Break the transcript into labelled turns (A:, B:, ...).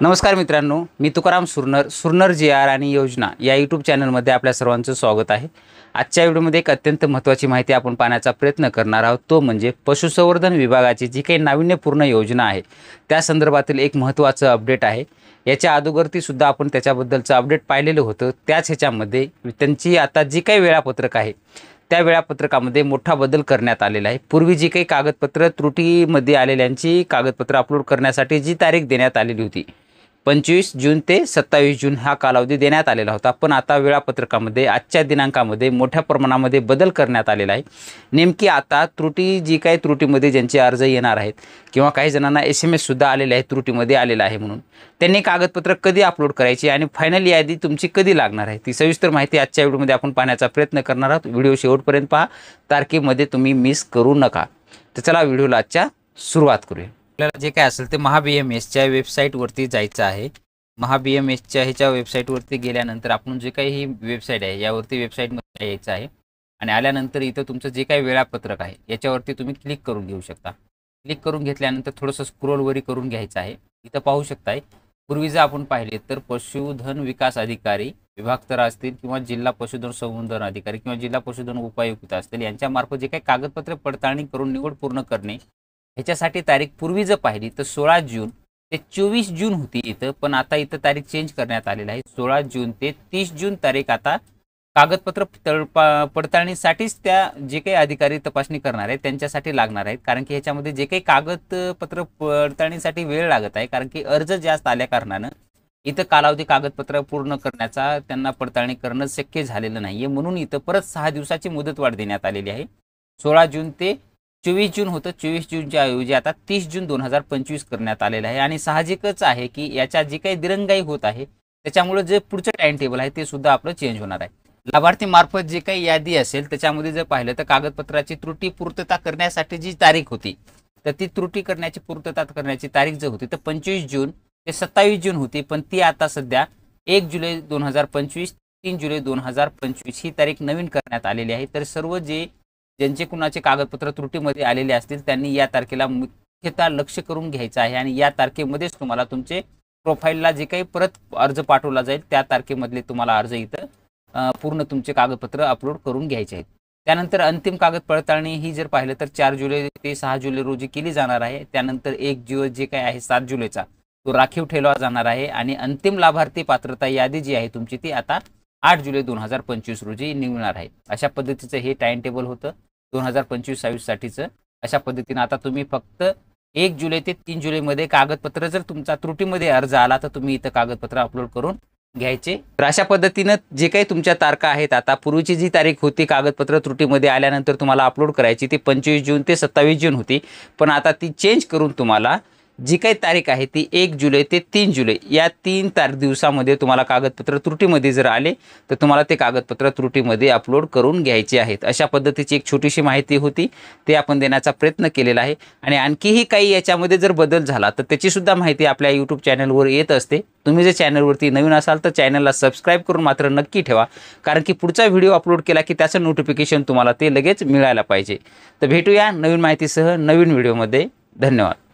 A: नमस्कार मित्रांनो, मी तुकाराम सुरनर जी आर आणि योजना या यूट्यूब चॅनलमध्ये आपल्या सर्वांचं स्वागत आहे। आजच्या व्हिडिओमध्ये एक अत्यंत महत्त्वाची माहिती आपण पाहण्याचा प्रयत्न करणार आहोत, तो म्हणजे पशुसंवर्धन विभागाची जी काही नाविन्यपूर्ण योजना आहे त्या संदर्भातील एक महत्त्वाचं अपडेट आहे। याच्या अगोदरती सुद्धा आपण त्याच्याबद्दलचं अपडेट पाहिलेलं होतं। त्याच ह्याच्यामध्ये त्यांची आता जी काही वेळापत्रक आहे त्या वेळापत्रकामध्ये मोठा बदल करण्यात आलेला आहे। पूर्वी जी काही कागदपत्र त्रुटीमध्ये आलेल्यांची कागदपत्र अपलोड करण्यासाठी जी तारीख देण्यात आलेली होती 25 जून ते 27 जून हा कालावधी देण्यात आलेला होता, पण आता वेळापत्रकामध्ये आजच्या दिनांकामध्ये मोठ्या प्रमाणामध्ये बदल करण्यात आलेला आहे। नेमकी आता जी काही त्रुटीमध्ये ज्यांचे अर्ज येणार आहेत किंवा काही जणांना SMS सुद्धा आलेले आहेत त्रुटीमध्ये आलेला आहे म्हणून, त्यांनी कागदपत्र कधी अपलोड करायची आणि फायनल यादी तुमची कधी लागणार आहे ती सविस्तर माहिती आजच्या व्हिडिओमध्ये आपण पाहण्याचा प्रयत्न करणार आहोत। व्हिडिओ शेवटपर्यंत पहा, तारखेमध्ये तुम्ही मिस करू नका। तर चला व्हिडिओला आजच्या सुरुवात करूया। आपल्याला जे काय असेल ते महाBMSच्या वेबसाईटवरती जायचं आहे। महाBMSच्या ह्याच्या वेबसाईटवरती गेल्यानंतर आपण जे काही ही वेबसाईट आहे यावरती वेबसाईटमध्ये यायचं आहे आणि आल्यानंतर इथं तुमचं जे काही वेळापत्रक आहे याच्यावरती तुम्ही क्लिक करून घेऊ शकता। क्लिक करून घेतल्यानंतर थोडंसं स्क्रोल वरी करून घ्यायचं आहे। इथं पाहू शकताय पूर्वी जर आपण पाहिले तर पशुधन विकास अधिकारी विभाग तर असतील किंवा जिल्हा पशुधन संवर्धन अधिकारी किंवा जिल्हा पशुधन उपायुक्त असतील यांच्यामार्फत जे काही कागदपत्र पडताळणी करून निवड पूर्ण करणे ह्याच्यासाठी तारीख पूर्वी जर पाहिली तर 16 जून ते 24 जून होती इथं, पण आता इथं तारीख चेंज करण्यात आलेली आहे। 16 जून ते 30 जून तारीख आता कागदपत्र पडताळणीसाठीच त्या जे काही अधिकारी तपासणी करणार आहेत त्यांच्यासाठी लागणार आहेत, कारण की ह्याच्यामध्ये जे काही कागदपत्र पडताळणीसाठी वेळ लागत आहे, कारण की अर्ज जास्त आल्या कारणानं इथं कालावधी कागदपत्र पूर्ण करण्याचा त्यांना पडताळणी करणं शक्य झालेलं नाहीये, म्हणून इथं परत 6 दिवसाची मुदतवाढ देण्यात आलेली आहे। 16 जून ते 24 जून होतं, 24 जूनच्या ऐवजी आता 30 जून 2025 करण्यात आलेलं आहे। आणि साहजिकच आहे की याच्या जी काही दिरंगाई होत आहे त्याच्यामुळे जे पुढचं टाइम टेबल आहे ते सुद्धा आपलं चेंज होणार आहे। लाभार्थी मार्फत जे काही यादी असेल त्याच्यामध्ये जर पाहिलं तर कागदपत्राची त्रुटी पूर्तता करण्यासाठी जी तारीख होती तर ती त्रुटी करण्याची पूर्तता करण्याची तारीख जर होती तर 25 जून ते 27 जून होती, पण ती आता सध्या 1 जुलै 2025 3 जुलै 2025 ही तारीख नवीन करण्यात आलेली आहे। तर सर्व ज्यांचे कुणाचे कागदपत्र त्रुटीमध्ये आलेले असतील त्यांनी या तारखेला मुख्यतः लक्ष करून घ्यायचं आहे आणि या तारखेमध्येच तुम्हाला तुमचे प्रोफाईलला जे काही परत अर्ज पाठवला जाईल त्या तारखेमधले तुम्हाला अर्ज इथं पूर्ण तुमचे कागदपत्र अपलोड करून घ्यायचे आहेत। त्यानंतर अंतिम कागद पडताळणी ही जर पाहिलं तर 4 जुलै ते 6 जुलै रोजी केली जाणार आहे। त्यानंतर 1 दिवस जे काही आहे 7 जुलैचा तो राखीव ठेवला जाणार आहे आणि अंतिम लाभार्थी पात्रता यादी जी आहे तुमची ती आता 8 जुलै 2025 रोजी निघणार आहे। अशा पद्धतीचं हे टाइम टेबल होतं 2025-26 साठीचं। अशा पद्धतीने आता तुम्ही फक्त 1 जुलै ते 3 जुलैमध्ये कागदपत्र जर तुमचा त्रुटीमध्ये अर्ज आला तर तुम्ही इथं कागदपत्र अपलोड करून घ्यायचे। तर अशा पद्धतीनं जे काही तुमच्या तारखा आहेत, आता पूर्वीची जी तारीख होती कागदपत्र त्रुटीमध्ये आल्यानंतर तुम्हाला अपलोड करायची ती 25 जून ते 27 जून होती, पण आता ती चेंज करून तुम्हाला जी काही तारीख आहे ती 1 जुलै ते 3 जुलै या 3 दिवसामध्ये तुम्हाला कागदपत्र त्रुटीमध्ये जर आले तर तुम्हाला ते कागदपत्र त्रुटीमध्ये अपलोड करून घ्यायचे आहेत। अशा पद्धतीची एक छोटीशी माहिती होती, ते आपण देण्याचा प्रयत्न केलेला आहे। आणि आणखीही काही याच्यामध्ये जर बदल झाला तर त्याची सुद्धा माहिती आपल्या यूट्यूब चॅनलवर येत असते। तुम्ही जर चॅनलवरती नवीन असाल तर चॅनलला सबस्क्राईब करून मात्र नक्की ठेवा, कारण की पुढचा व्हिडिओ अपलोड केला की त्याचं नोटिफिकेशन तुम्हाला ते लगेच मिळायला पाहिजे। तर भेटूया नवीन माहितीसह नवीन व्हिडिओमध्ये। धन्यवाद।